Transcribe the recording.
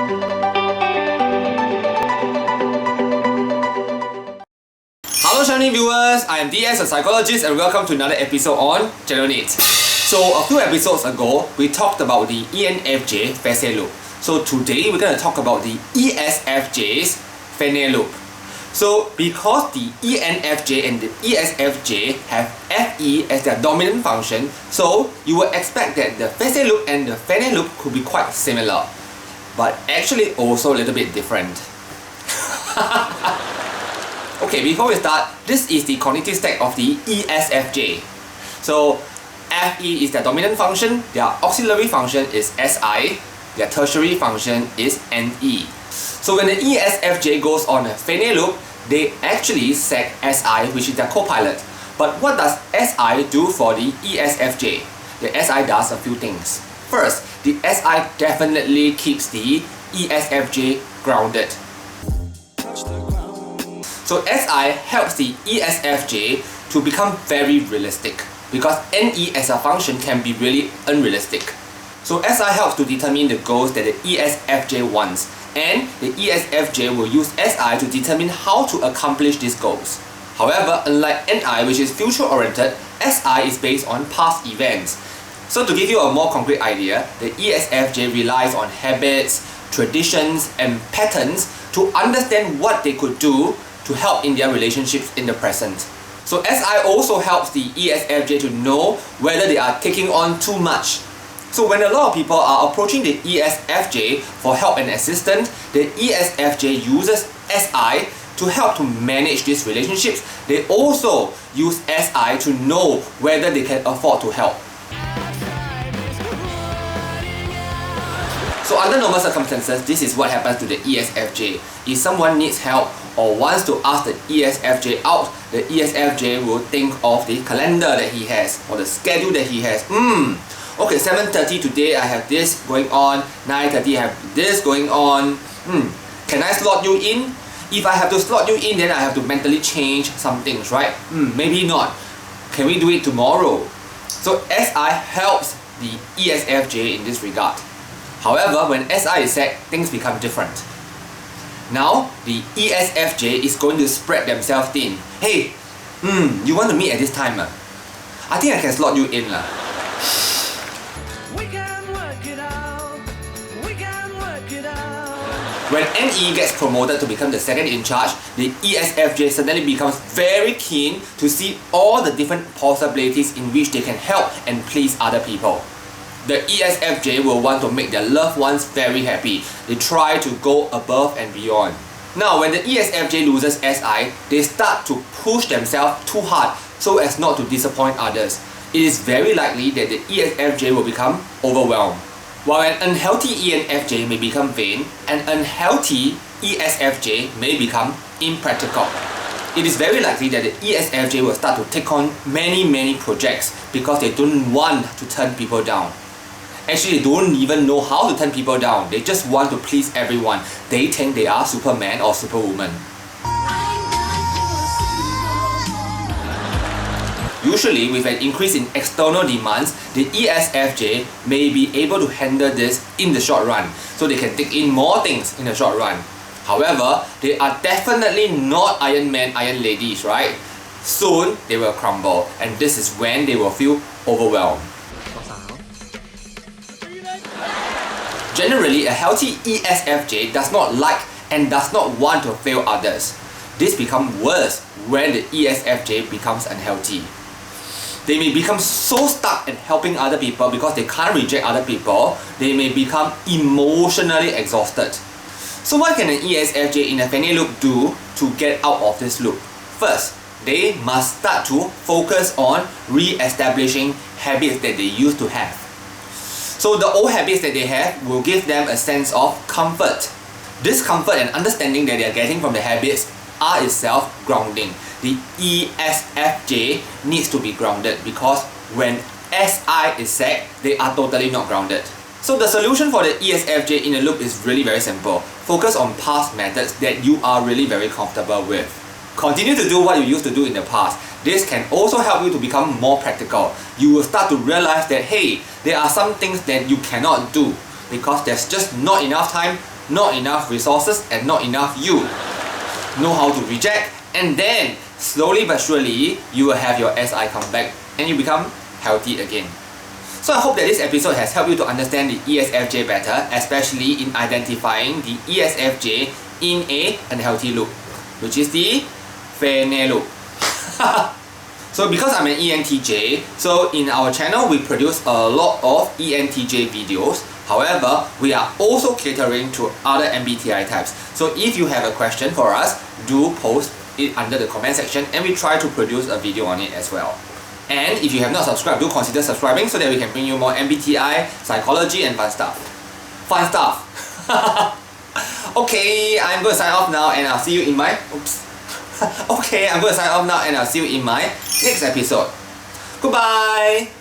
Hello Shiny viewers, I am DS, a psychologist, and welcome to another episode on General NITT. So a few episodes ago, we talked about the ENFJ FeNe loop. So today we're going to talk about the ESFJ's FeNe loop. So because the ENFJ and the ESFJ have FE as their dominant function, so you would expect that the FeNe loop and the FeNe loop could be quite similar, but actually also a little bit different. Okay, before we start, this is the cognitive stack of the ESFJ. So FE is their dominant function, their auxiliary function is SI, their tertiary function is NE. So when the ESFJ goes on a FeNe loop, they actually sack SI, which is their co-pilot. But what does SI do for the ESFJ? The SI does a few things. First, the SI definitely keeps the ESFJ grounded. So SI helps the ESFJ to become very realistic, because NE as a function can be really unrealistic. So SI helps to determine the goals that the ESFJ wants, and the ESFJ will use SI to determine how to accomplish these goals. However, unlike NI, which is future oriented, SI is based on past events. So to give you a more concrete idea, the ESFJ relies on habits, traditions and patterns to understand what they could do to help in their relationships in the present. So SI also helps the ESFJ to know whether they are taking on too much. So when a lot of people are approaching the ESFJ for help and assistance, the ESFJ uses SI to help to manage these relationships. They also use SI to know whether they can afford to help. So under normal circumstances, this is what happens to the ESFJ. If someone needs help or wants to ask the ESFJ out, the ESFJ will think of the calendar that he has or the schedule that he has. Okay, 7:30 today I have this going on, 9:30 I have this going on. Can I slot you in? If I have to slot you in, then I have to mentally change some things, right? Maybe not. Can we do it tomorrow? So SI helps the ESFJ in this regard. However, when SI is set, things become different. Now, the ESFJ is going to spread themselves thin. Hey, you want to meet at this time? I think I can slot you in. When NE gets promoted to become the second in charge, the ESFJ suddenly becomes very keen to see all the different possibilities in which they can help and please other people. The ESFJ will want to make their loved ones very happy. They try to go above and beyond. Now, when the ESFJ loses SI, they start to push themselves too hard so as not to disappoint others. It is very likely that the ESFJ will become overwhelmed. While an unhealthy ENFJ may become vain, an unhealthy ESFJ may become impractical. It is very likely that the ESFJ will start to take on many projects because they don't want to turn people down. Actually, they don't even know how to turn people down. They just want to please everyone. They think they are Superman or Superwoman. Usually, with an increase in external demands, the ESFJ may be able to handle this in the short run, so they can take in more things in the short run. However, they are definitely not Iron Man, Iron Ladies, right? Soon, they will crumble, and this is when they will feel overwhelmed. Generally, a healthy ESFJ does not like and does not want to fail others. This becomes worse when the ESFJ becomes unhealthy. They may become so stuck in helping other people because they can't reject other people. They may become emotionally exhausted. So what can an ESFJ in a FeNe loop do to get out of this loop? First, they must start to focus on re-establishing habits that they used to have. So the old habits that they have will give them a sense of comfort. This comfort and understanding that they are getting from the habits are itself grounding. The ESFJ needs to be grounded because when SI is set, they are totally not grounded. So the solution for the ESFJ in a loop is really very simple. Focus on past methods that you are really very comfortable with. Continue to do what you used to do in the past. This can also help you to become more practical. You will start to realize that hey, there are some things that you cannot do because there's just not enough time, not enough resources, and not enough you. Know how to reject, and then slowly but surely you will have your SI come back and you become healthy again. So I hope that this episode has helped you to understand the ESFJ better, especially in identifying the ESFJ in a unhealthy loop, which is the FeNe loop. So because I'm an ENTJ, so in our channel we produce a lot of ENTJ videos. However, we are also catering to other MBTI types. So if you have a question for us, do post it under the comment section and we try to produce a video on it as well. And if you have not subscribed, do consider subscribing so that we can bring you more MBTI, psychology and fun stuff. Fun stuff! Okay, I'm going to sign off now and I'll see you in my... Okay, I'm going to sign off now and I'll see you in my next episode. Goodbye!